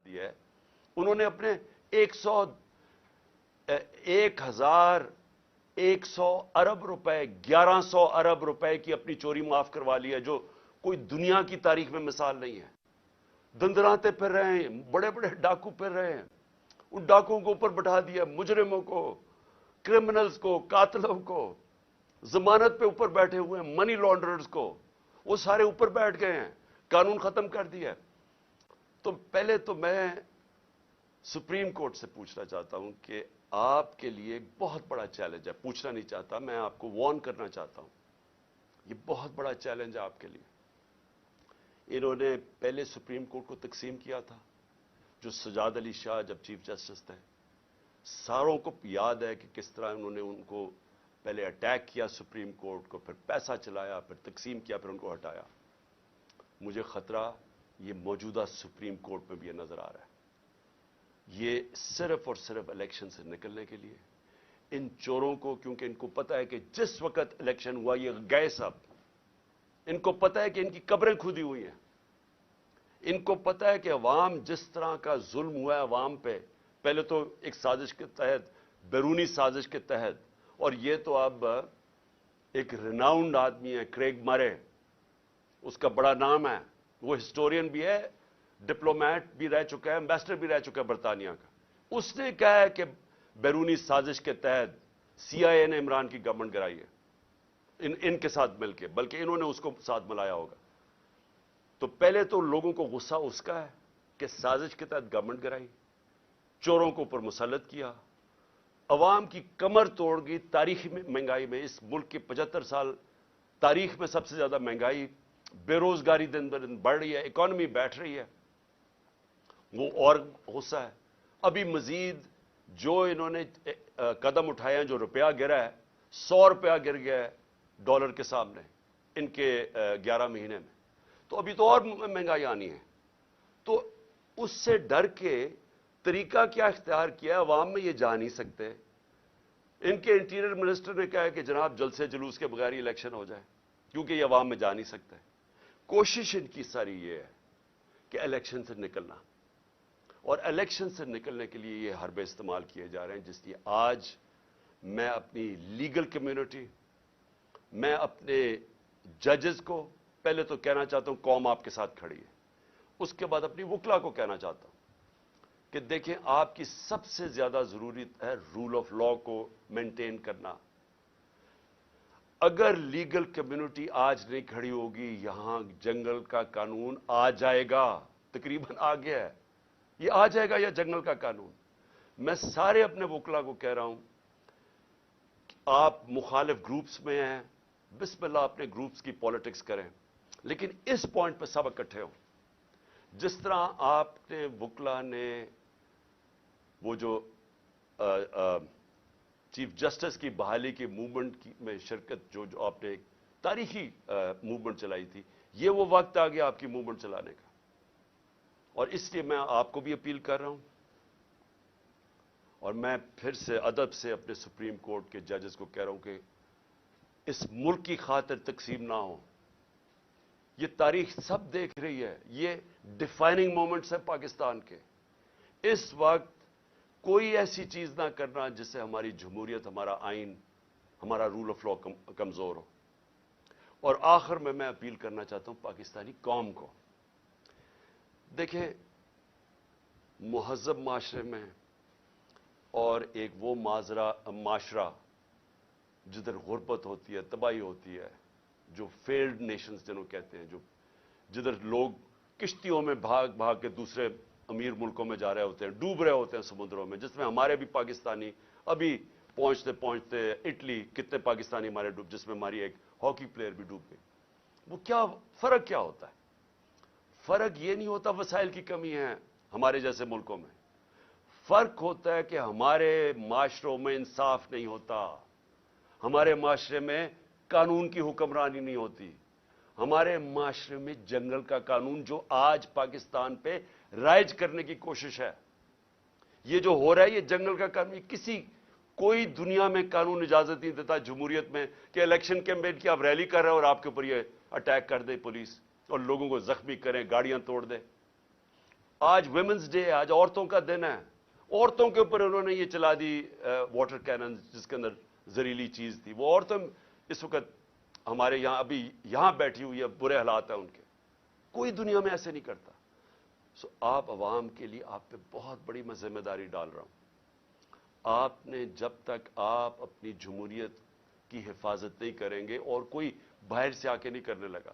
दिया है। उन्होंने अपने 1,100 अरब रुपए, 1100 अरब रुपए की अपनी चोरी माफ करवा ली है, जो कोई दुनिया की तारीख में मिसाल नहीं है। दंदराते फिर रहे हैं, बड़े बड़े डाकू फिर रहे हैं, उन डाकुओं को ऊपर बैठा दिया, मुजरिमों को, क्रिमिनल्स को, कातलों को, जमानत पे ऊपर बैठे हुए हैं, मनी लॉन्ड्रर्स को, वो सारे ऊपर बैठ गए हैं, कानून खत्म कर दिया। तो पहले तो मैं सुप्रीम कोर्ट से पूछना चाहता हूं कि आपके लिए एक बहुत बड़ा चैलेंज है, पूछना नहीं चाहता, मैं आपको वार्न करना चाहता हूं, ये बहुत बड़ा चैलेंज है आपके लिए। इन्होंने पहले सुप्रीम कोर्ट को तकसीम किया था, जो सजाद अली शाह जब चीफ जस्टिस थे, सारों को याद है कि किस तरह उन्होंने उनको पहले अटैक किया सुप्रीम कोर्ट को, फिर पैसा चलाया, फिर तकसीम किया, फिर उनको हटाया। मुझे खतरा ये मौजूदा सुप्रीम कोर्ट में भी ये नजर आ रहा है। ये सिर्फ और सिर्फ इलेक्शन से निकलने के लिए, इन चोरों को, क्योंकि इनको पता है कि जिस वक्त इलेक्शन हुआ ये गए सब, इनको पता है कि इनकी कब्रें खुदी हुई हैं, इनको पता है कि अवाम जिस तरह का जुल्म हुआ है अवाम पे, पहले तो एक साजिश के तहत, बैरूनी साजिश के तहत, और ये तो अब एक रिनाउंड आदमी है क्रेग मरे, उसका बड़ा नाम है, वो हिस्टोरियन भी है, डिप्लोमेट भी रह चुका है, एम्बेसडर भी रह चुका है बरतानिया का। उसने कहा है कि बैरूनी साजिश के तहत CIA ने इमरान की गवर्नमेंट गिराई है, इनके साथ मिलकर, बल्कि इन्होंने उसको साथ मिलाया होगा। तो पहले तो लोगों को गुस्सा उसका है कि साजिश के तहत गवर्नमेंट गिराई, चोरों को ऊपर मुसल्लत किया, अवाम की कमर तोड़ गई। तारीखी महंगाई में, इस मुल्क के 75 साल तारीख में सबसे ज्यादा महंगाई, बेरोजगारी दिन ब दिन बढ़ रही है, इकॉनमी बैठ रही है, वो और गुस्सा है। अभी मजीद जो इन्होंने कदम उठाए हैं, जो रुपया गिरा है, 100 रुपया गिर गया है डॉलर के सामने इनके 11 महीने में, तो अभी तो और महंगाई आनी है। तो उससे डर के तरीका क्या इख्तियार किया, अवाम में ये जा नहीं सकते। इनके इंटीरियर मिनिस्टर ने कहा है कि जनाब जल्द से जुलूस के बगैर इलेक्शन हो जाए, क्योंकि ये अवाम में जा नहीं सकते। कोशिश इनकी सारी ये है कि इलेक्शन से निकलना, और इलेक्शन से निकलने के लिए ये हरबे इस्तेमाल किए जा रहे हैं, जिसलिए आज मैं अपनी लीगल कम्युनिटी, मैं अपने जजेस को पहले तो कहना चाहता हूं कौम आपके साथ खड़ी है, उसके बाद अपनी वकला को कहना चाहता हूं कि देखें, आपकी सबसे ज्यादा जरूरी है रूल ऑफ लॉ को मेंटेन करना। अगर लीगल कम्युनिटी आज नहीं खड़ी होगी, यहां जंगल का कानून आ जाएगा, तकरीबन आ गया है, ये आ जाएगा या जंगल का कानून। मैं सारे अपने वकला को कह रहा हूं कि आप मुखालिफ ग्रुप्स में हैं, बिस्मिल्लाह अपने ग्रुप्स की पॉलिटिक्स करें, लेकिन इस पॉइंट पर सब इकट्ठे हो। जिस तरह आपने वकला ने वो जो चीफ जस्टिस की बहाली की मूवमेंट में शिरकत, जो आपने तारीखी मूवमेंट चलाई थी, ये वो वक्त आ गया आपकी मूवमेंट चलाने का। और इसलिए मैं आपको भी अपील कर रहा हूं, और मैं फिर से अदब से अपने सुप्रीम कोर्ट के जजेस को कह रहा हूं कि इस मुल्क की खातिर तकसीम ना हो। ये तारीख सब देख रही है, ये डिफाइनिंग मोमेंट्स हैं पाकिस्तान के। इस वक्त कोई ऐसी चीज ना करना जिससे हमारी जमहूरियत, हमारा आइन, हमारा रूल ऑफ लॉ कमजोर हो। और आखिर में मैं अपील करना चाहता हूं पाकिस्तानी कौम को, देखें, मुहज़्ज़ब माशरे में और एक वो माशरा जिधर गुर्बत होती है, तबाही होती है, जो फेल्ड नेशंस जिन्हों कहते हैं, जो जिधर लोग किश्तियों में भाग भाग के दूसरे अमीर मुल्कों में जा रहे होते हैं, डूब रहे होते हैं समुद्रों में, जिसमें हमारे भी पाकिस्तानी अभी पहुंचते पहुंचते इटली, कितने पाकिस्तानी हमारे डूब, जिसमें हमारी एक हॉकी प्लेयर भी डूब गई। वो क्या फर्क क्या होता है? फर्क ये नहीं होता वसाइल की कमी है हमारे जैसे मुल्कों में, फर्क होता है कि हमारे माशरों में इंसाफ नहीं होता, हमारे माशरे में कानून की हुक्मरानी नहीं होती, हमारे माशरे में जंगल का कानून जो आज पाकिस्तान पे राइज करने की कोशिश है, ये जो हो रहा है, ये जंगल का कानून, कोई दुनिया में कानून इजाजत नहीं देता जमहूरियत में कि इलेक्शन कैंपेन की आप रैली कर रहे हो और आपके ऊपर ये अटैक कर दे पुलिस और लोगों को जख्मी करें, गाड़ियां तोड़ दे। آج ویمنز ڈے ہے, آج عورتوں کا دن ہے. عورتوں کے اوپر انہوں نے یہ چلا دی واٹر کینن جس کے اندر زہریلی چیز تھی. وہ عورتیں اس وقت ہمارے یہاں ابھی یہاں بیٹھی ہوئی ہے, برے حالات ہیں ان کے. کوئی دنیا میں ایسے نہیں کرتا. سو آپ عوام کے لیے آپ پہ بہت بڑی میں ذمہ داری ڈال رہا ہوں. آپ نے جب تک آپ اپنی جمہوریت کی حفاظت نہیں کریں گے, اور کوئی باہر سے آ کے نہیں کرنے لگا.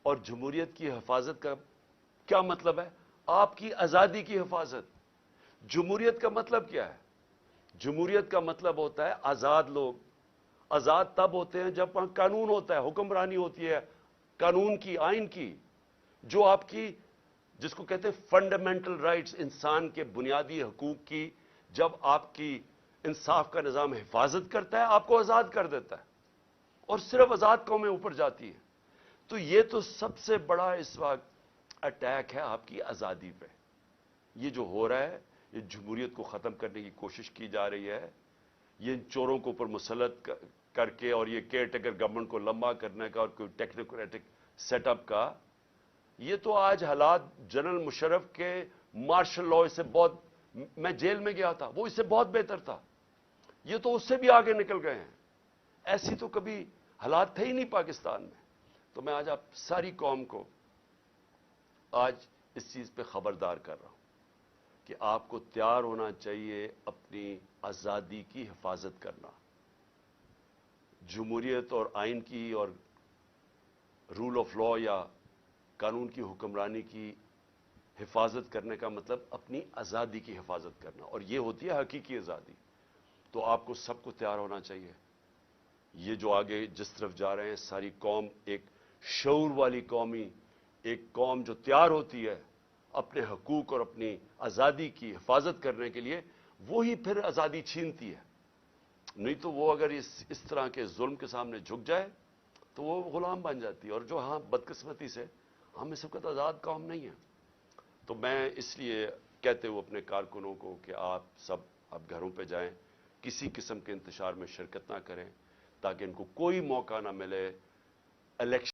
اور جمہوریت کی حفاظت کا کیا مطلب ہے؟ آپ کی آزادی کی حفاظت. جمہوریت کا مطلب کیا ہے؟ جمہوریت کا مطلب ہوتا ہے آزاد لوگ. آزاد تب ہوتے ہیں جب وہاں قانون ہوتا ہے, حکمرانی ہوتی ہے قانون کی, آئین کی, جو آپ کی جس کو کہتے ہیں فنڈامنٹل رائٹس, انسان کے بنیادی حقوق کی, جب آپ کی انصاف کا نظام حفاظت کرتا ہے, آپ کو آزاد کر دیتا ہے, اور صرف آزاد قومیں اوپر جاتی ہیں. تو یہ تو سب سے بڑا اس وقت اٹیک ہے آپ کی آزادی پہ. یہ جو ہو رہا ہے, یہ جمہوریت کو ختم کرنے کی کوشش کی جا رہی ہے. یہ ان چوروں کو اوپر مسلط کر کے, اور یہ کیئر ٹیکر گورنمنٹ کو لمبا کرنے کا, اور کوئی ٹیکنوکریٹک سیٹ اپ کا. یہ تو آج حالات جنرل مشرف کے مارشل لاء سے بہت, میں جیل میں گیا تھا, وہ اس سے بہت بہتر تھا. یہ تو اس سے بھی آگے نکل گئے ہیں. ایسی تو کبھی حالات تھے ہی نہیں پاکستان میں. تو میں آج آپ ساری قوم کو آج اس چیز پہ خبردار کر رہا ہوں کہ آپ کو تیار ہونا چاہیے اپنی آزادی کی حفاظت کرنا. جمہوریت اور آئین کی اور رول آف لاء یا قانون کی حکمرانی کی حفاظت کرنے کا مطلب اپنی آزادی کی حفاظت کرنا, اور یہ ہوتی ہے حقیقی آزادی. تو آپ کو سب کو تیار ہونا چاہیے. یہ جو آگے جس طرف جا رہے ہیں, ساری قوم ایک شعور والی قومی, ایک قوم جو تیار ہوتی ہے اپنے حقوق اور اپنی آزادی کی حفاظت کرنے کے لیے, وہی پھر آزادی چھینتی ہے. نہیں تو وہ اگر اس طرح کے ظلم کے سامنے جھک جائے تو وہ غلام بن جاتی ہے. اور جو ہاں بدقسمتی سے ہم اس وقت آزاد قوم نہیں ہیں. تو میں اس لیے کہتے ہوئے اپنے کارکنوں کو کہ آپ سب اب گھروں پہ جائیں, کسی قسم کے انتشار میں شرکت نہ کریں, تاکہ ان کو کوئی موقع نہ ملے الیکشن